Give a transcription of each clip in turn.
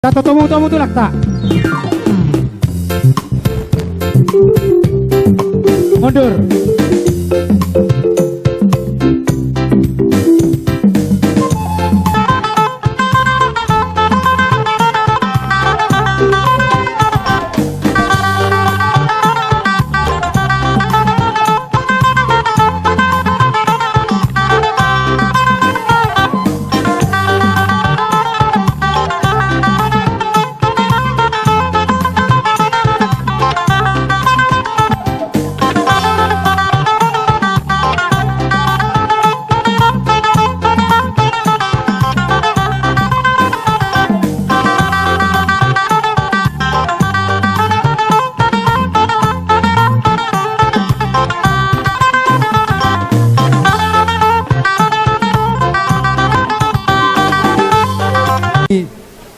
Tato tomo tulak tak? Mundur.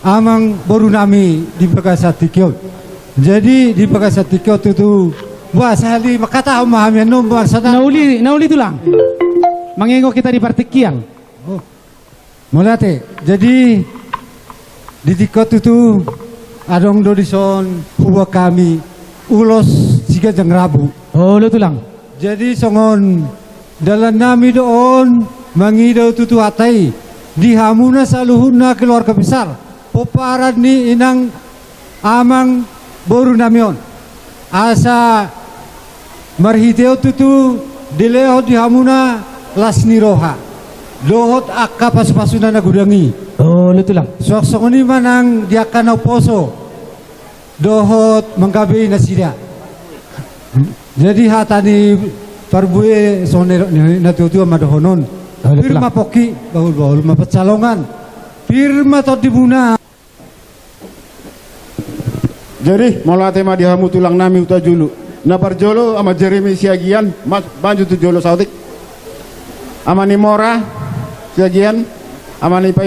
Amang baru nami di Pagasatikyo. Jadi di Pagasatikyo itu wah sehali makata memahami nomor sana. Nauli tulang. Mengengo kita di Partikiang. Oh. Mulate. Jadi di Tikot itu adong dodison huwa kami ulos siga jang rabu. Oh, lu tulang. Jadi songon dalam nami doon mangidaw tutu hatai di hamuna saluhuna keluarga besar. Poparan ni inang amang boru namion asa marhiteo tutu dileo di hamuna lasni roha dohot akka pas-pasuna na gudangi. Oh, lu tulang. Sok-sok ni manang diakanaw poso dohot manggabi na sida. Jadi hatani parbuye sonero natutu madohonon firma poki bahul mapecalongan firma todibuna. Jadi mola tema dihamu tulang nami uta julu. Na parjolo ama Jeremy siagian mas banju tu jolo sautik. Amani mora siagian amani pai.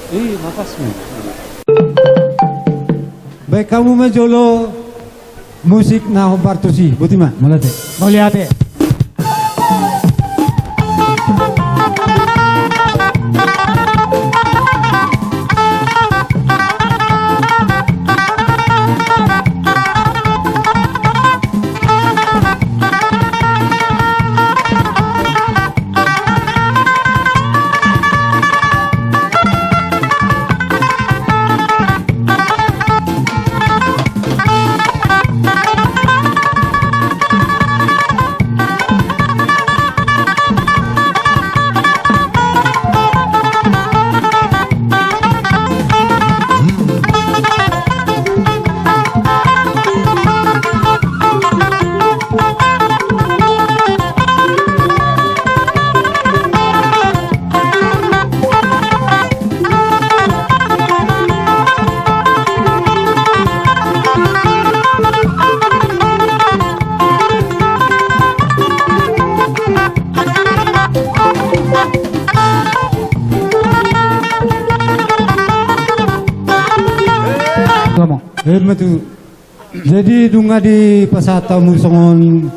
Makasih. Baik kamu majolo musik na hompartusi, butima. Mulate. Moliate. Betul. Jadi dunga di pasata musongon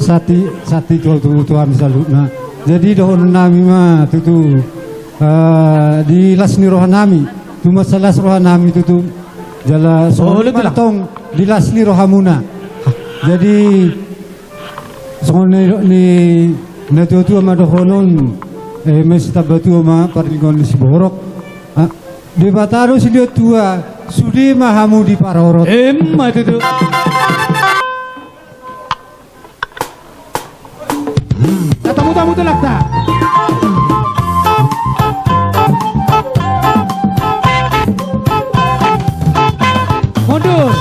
sati tuan salutna. Jadi dohon nami mah tutu di lasni rohanami. Tu masalah rohanami tutu jala songon matong di lasni rohamuna. Jadi songon ni natutu ma dohonon mesti tabatu ma parlingon si borok. Di bataro si dia tua sudi mahamu di parorot. Emma itu. Tamu tulak tak? Mundur.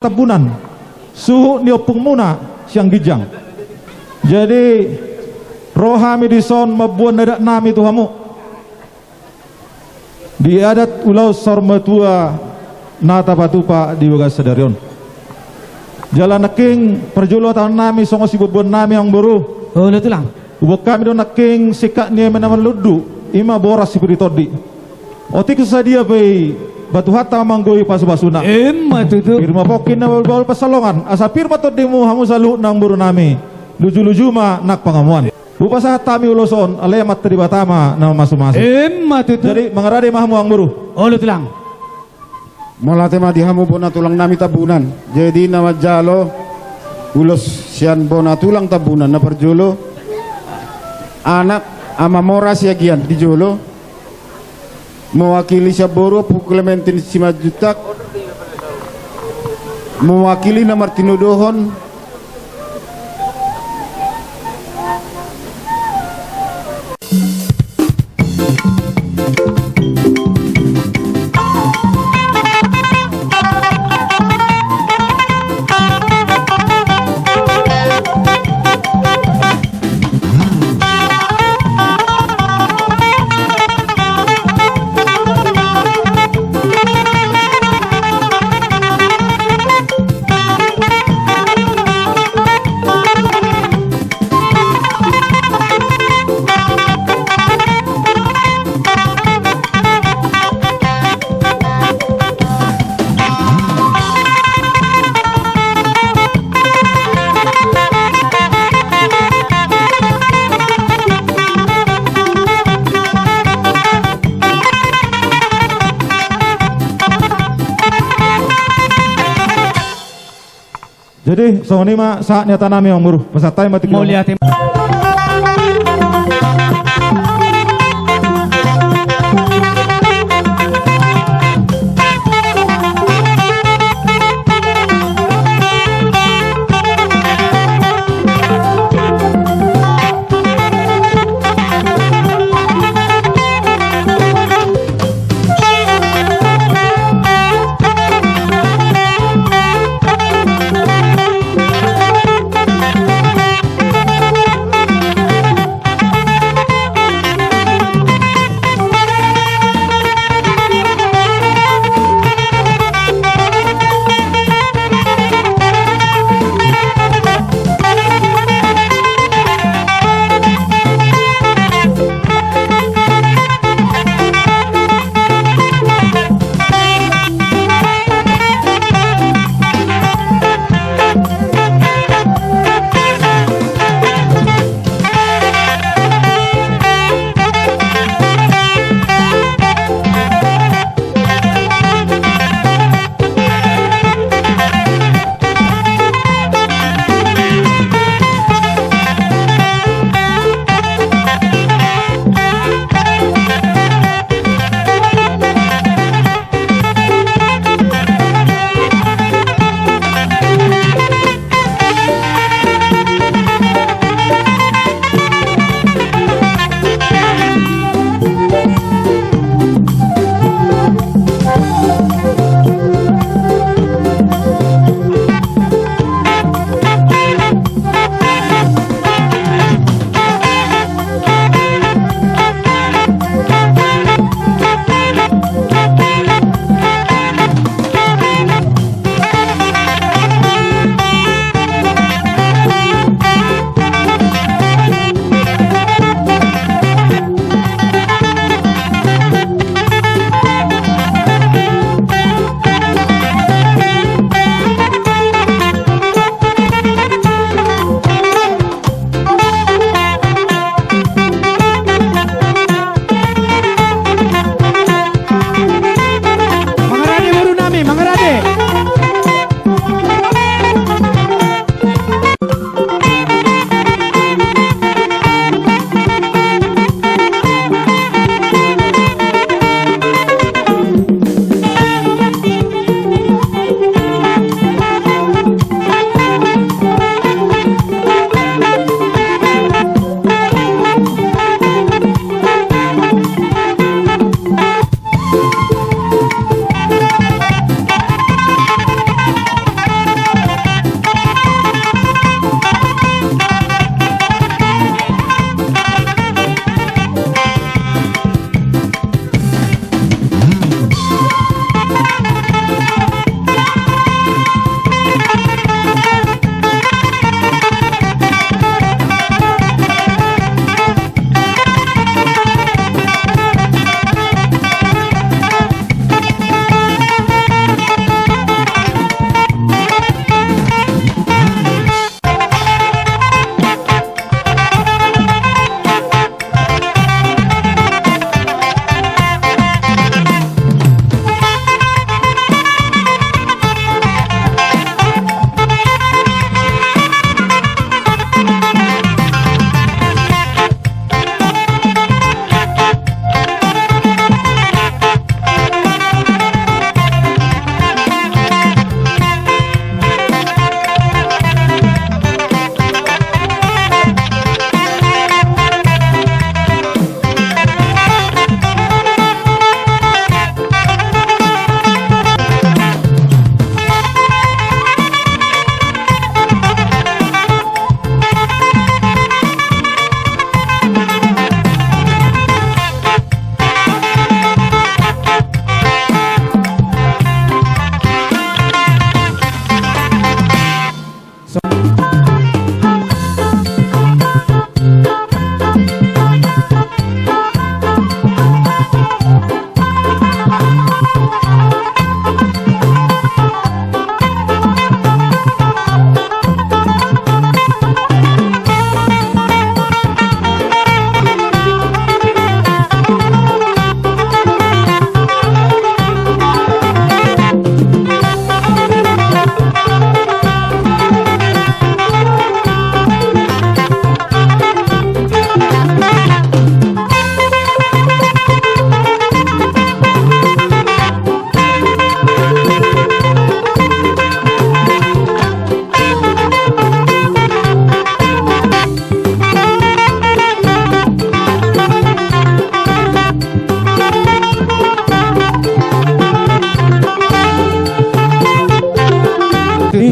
tabunan suhu niopung muna siang gijang. Jadi rohami dison mabuan dadak nami tuhamu di adat ulau sormatua nata patupa di wagas sadarion. Jalan naking perjulo tahun nami songo si bubun nami yang baru. Oh, lu tulang. Ubok kami don naking sikak niya menaman ludu ima boras si piritodi. Otik sadia bay batu hata manggoy pasu-basuna. Emma tutup. Firma pokin na bawal pasalongan. Asa firma to dimu hamu salu nang buru nami. Luju-luju ma nak pangamuan. Bupa sa tami uloson alemat tadi batama na masuk-masuk. Emma tutup. Jadi mangarade mahamu ang buru. Oh, lu tulang. Mola tema dihamu bona tulang nami tabunan. Jadi nama jalo ulos sian bona tulang tabunan na perjolo anak ama mora siagian di jolo mewakili Saboro Pu Clementin Simajutak mewakili na Martino Dohon Jadi soni ma saatnya tanami ang buru. Pasatay mati Mau lihat em.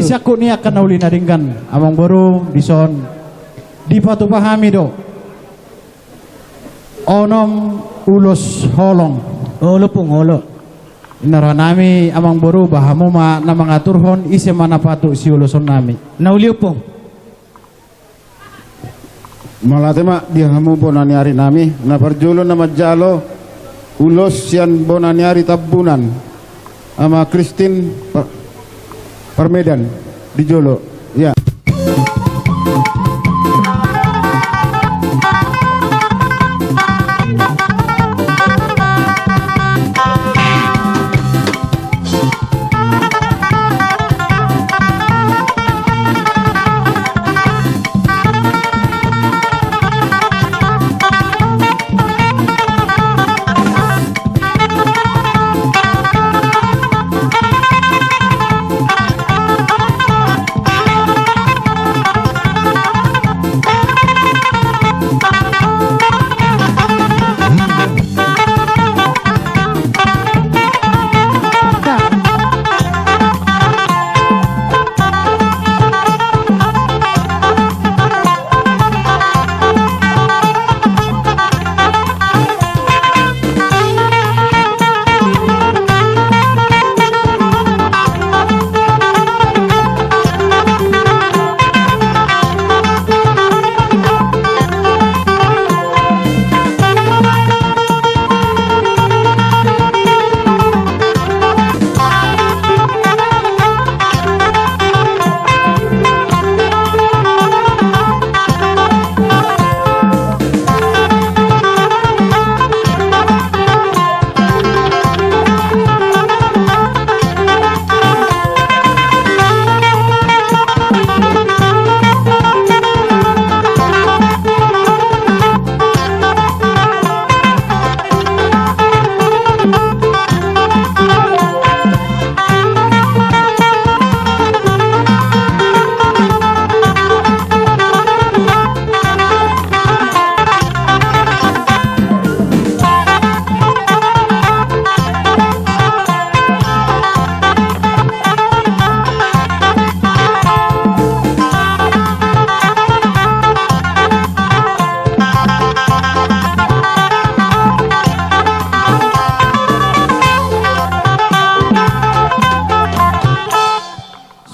saku ni akan nauli naringkan amang baru dison di patu pahami do onom ulos holong Olo pong olo. inara nami amang baru bahamu ma na mangatur hon ise mana patu si uloson nami Nauliw pong. Malate ma dia ngamu bonaniari nami na parjolo na majalo ulos sian bonaniari tabunan ama Christine Parmedan di Jolo ya.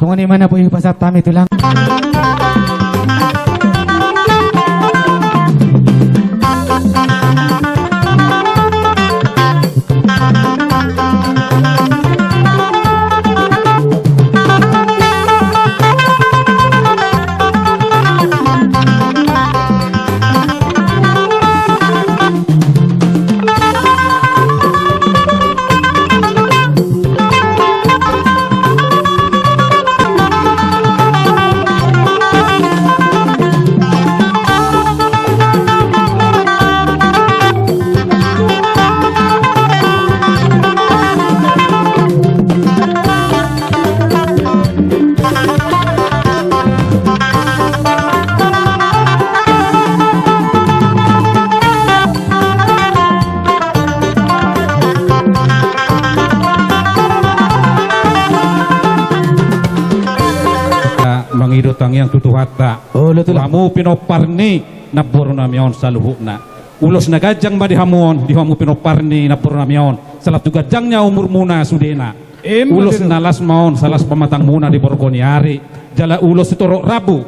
Sungan di mana po yung pasat tami ito lang. mangidotang yang tutuhata Oh, luto lang. kamu pinoparni naboro namion sa luhuna ulos na gajang ba dihamon dihamu pinoparni naboro namion salat juga gajangnya umur muna sudena ulos nalas maon salas pamatang muna di borgoniari jala ulos itoro rabu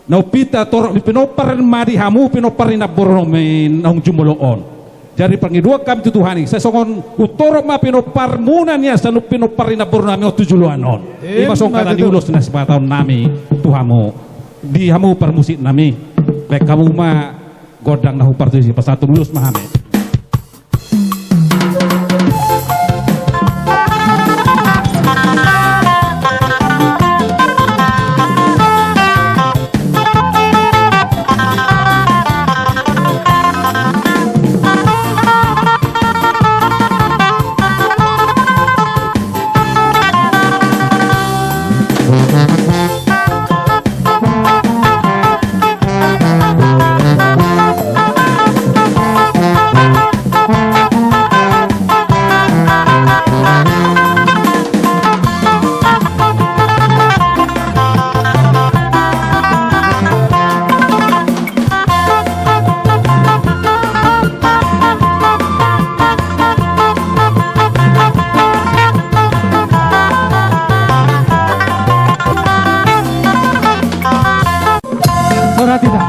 na upita toro pinopar madi hamu pinoparni naboro nong jumuloon jadi pangidua kami tutuhani sa songon utoro ma pinopar muna niya sa pinopar na boro nami o tujuluanon iba song kata diulos na sepatahun nami tuhamu di hamu parmusik nami baik kamu ma godang nahu partusi pasatu lulus mahame Melati tak?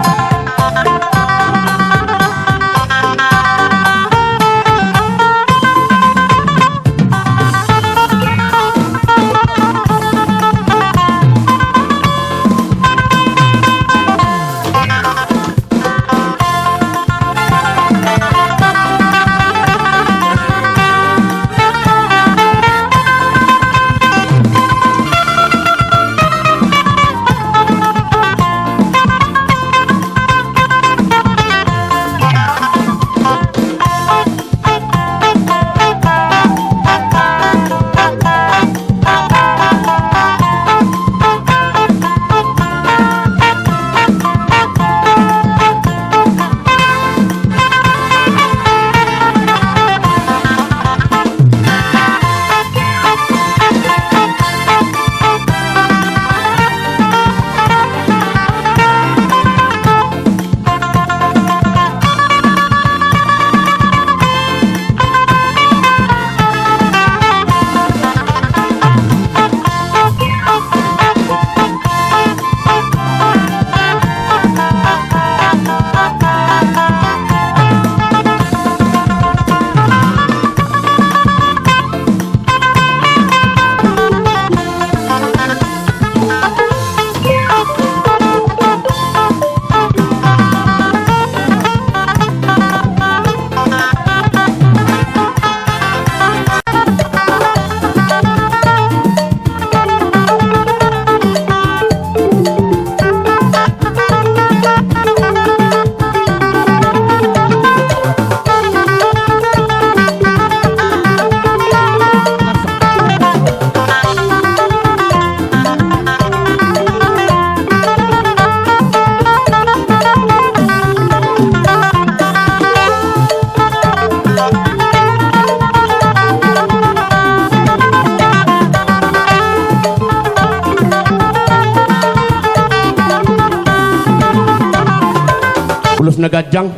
Ulus nagajang,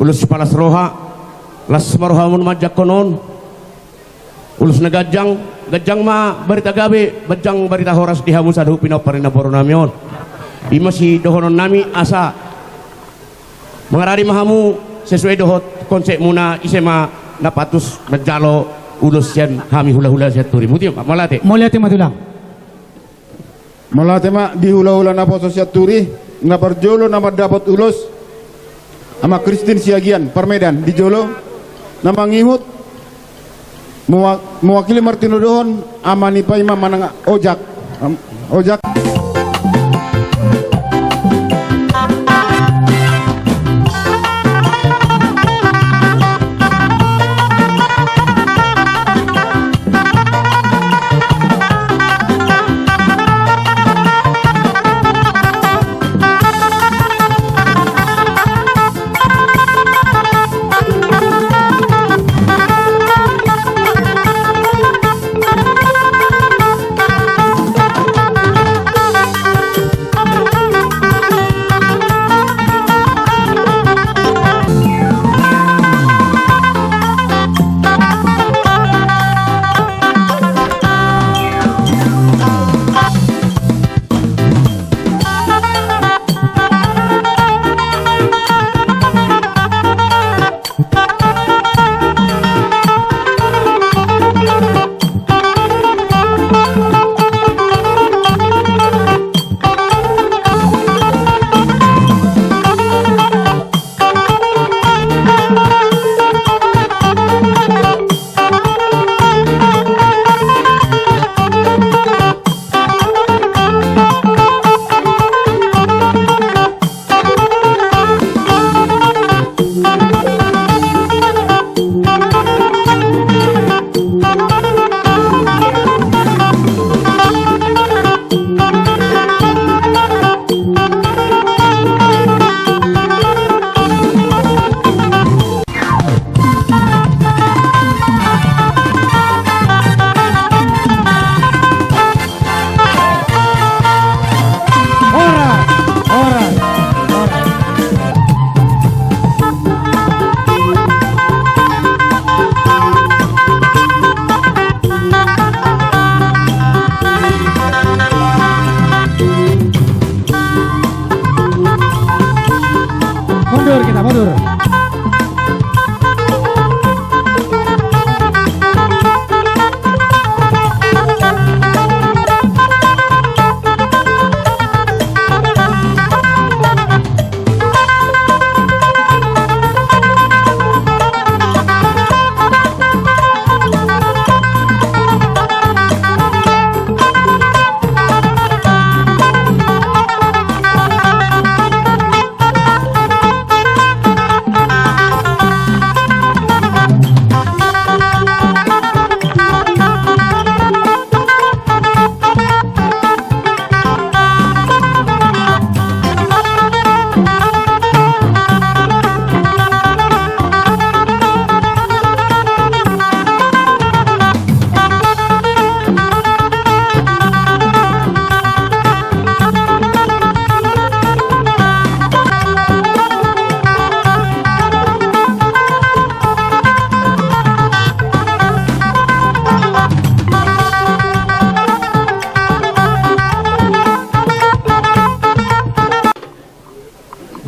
ulus palas roha, las marohamun majak konon, ulus nagajang, gajang ma barita gabi, bajang barita horas dihamun sa dahu pinoparin na boro namion. Ima si dohonon nami asa, mengarari mahamu sesuai dohot konsep muna isema napatus menjalo ulus yan hami hula-hula siya turi. Muti Pak Melati. Melati matulang. Malate ma di hula-hula na po sa turi, na parjolo na dapat ulos, ama Kristin Siagian, Parmedan, di Jolo, na mangimut, mewakili Martino Dohon, ama ni Paima manang ojak, ojak.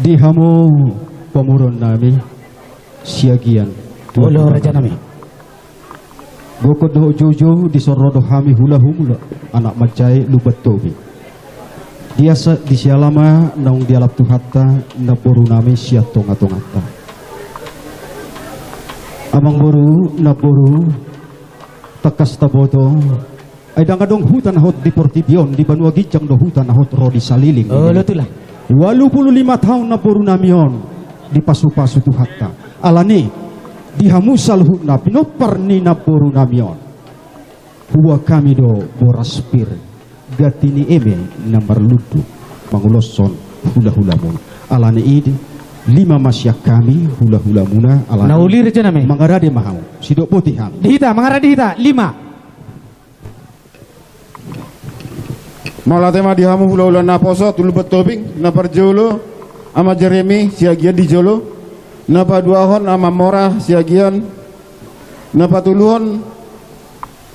Dihamu pemurun nami siagian Ulo raja nami. Bukod do jojo disorodo hami hula humula anak macai lubat tobi. Dia di sialama naung dialap tuhatta na boru nami sia tonga-tongata. Amang boru na boru takas taboto ay dangadong hutan hot di Portibion di Banua Gijang do hutan hot rodi saliling. Ulo tulang. 85 tahun na boru namion di pasu-pasu tuhatta. Alani dihamusal hutna pinoparni na boru namion. Huwa kami do boraspir gatini eme nambar ludu manguloson hula-hula mun. Alani idi 5 masyak kami hula-hula muna alani. Nauli raja nami. Mangarade mahau sidok putih ham. Dihita, mangara dihita. 5. Mala tema dihamu hula-hula na poso tulubat tobing na parjolo ama Jeremy siagian di jolo na paduahon ama Mora siagian na patuluhon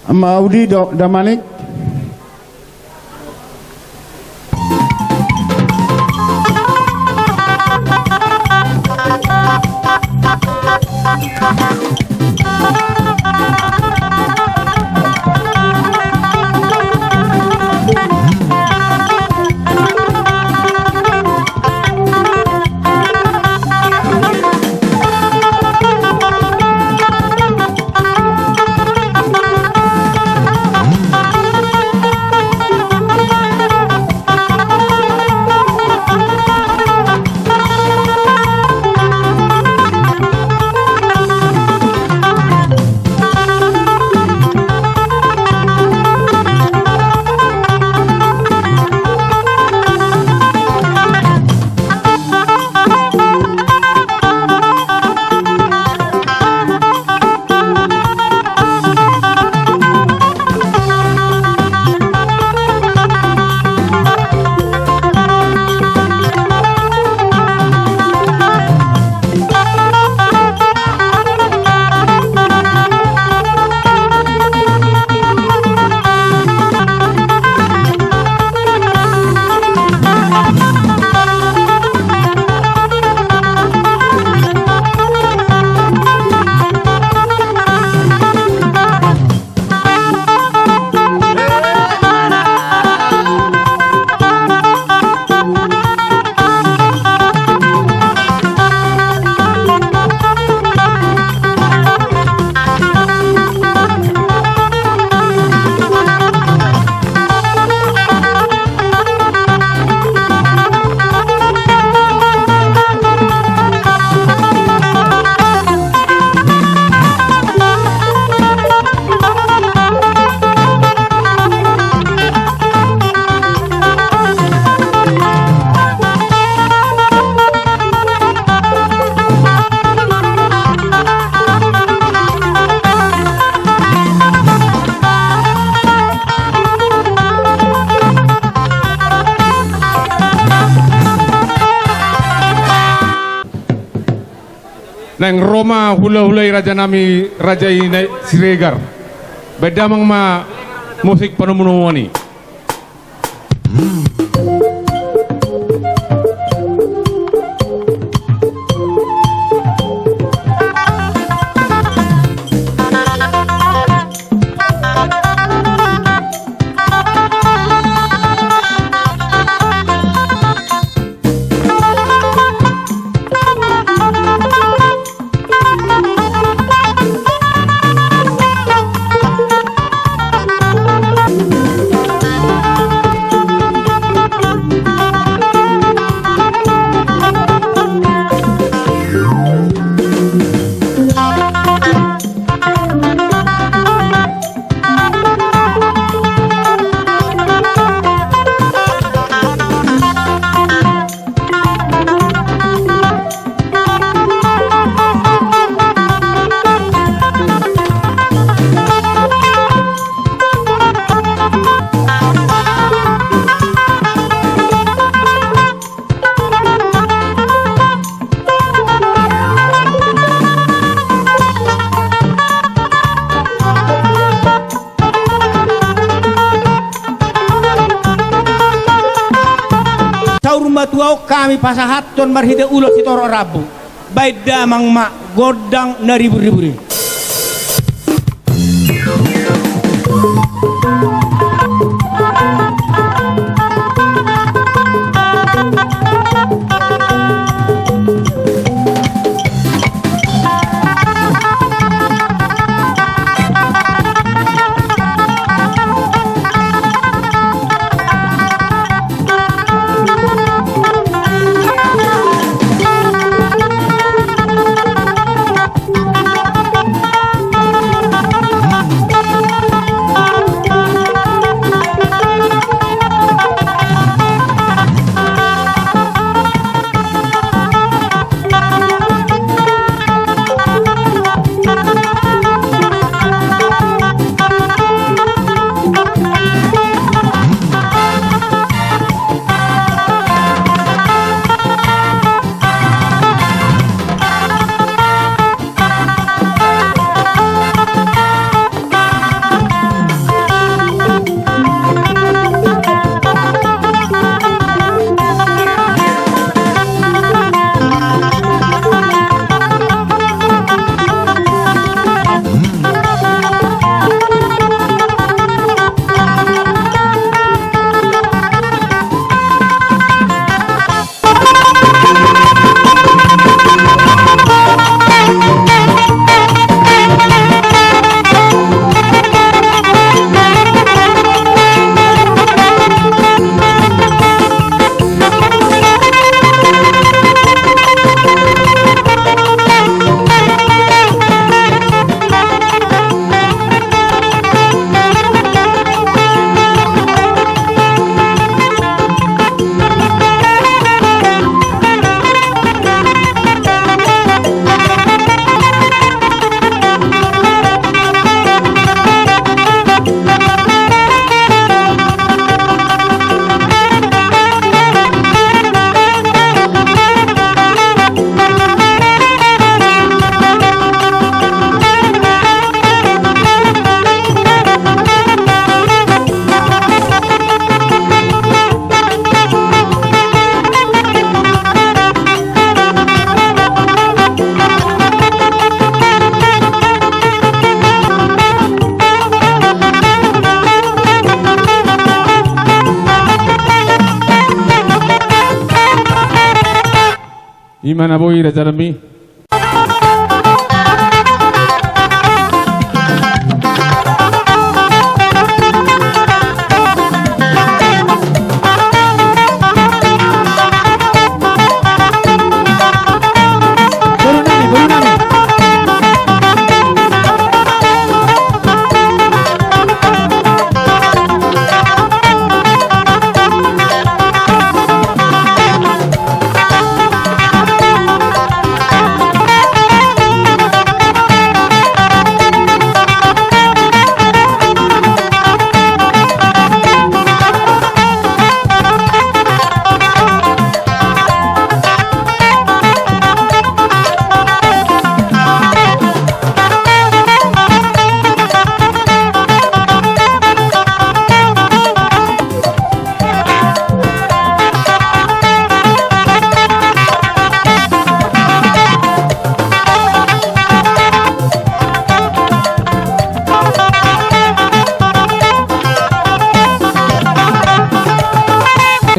ama Audi Damanik Neng Roma hula-hulai raja nami raja ini Siregar. Beda mang ma musik panumunumani. Wow kami pasahaton marhide ulo sitoro rabu. Baik damang mak godang na ribu-ribu. Imana boy Raja Nami.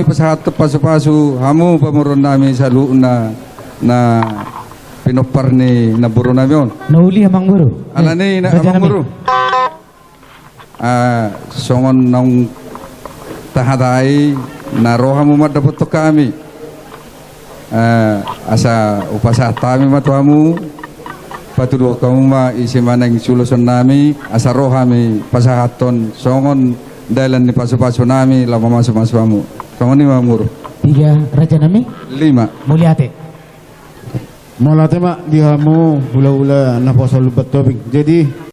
Pasahat pasu-pasu hamu pamurun nami sa luuna na pinopar ni naburo nami on. Nauli amang buru. Alani na Raja amang Nami. buru. Songon nong tahaday na roha mo madapot to kami. Asa upasahat kami matuamu patudo kamu ma isi manang suluson nami asa roha mi pasahaton songon dalan ni pasu-pasu nami lama masuk-masuk amu. Kamu ni mamur 3 Raja Nami 5 Mulyate. Molate mak dihamu hula-hula na posol lubat tobing. Jadi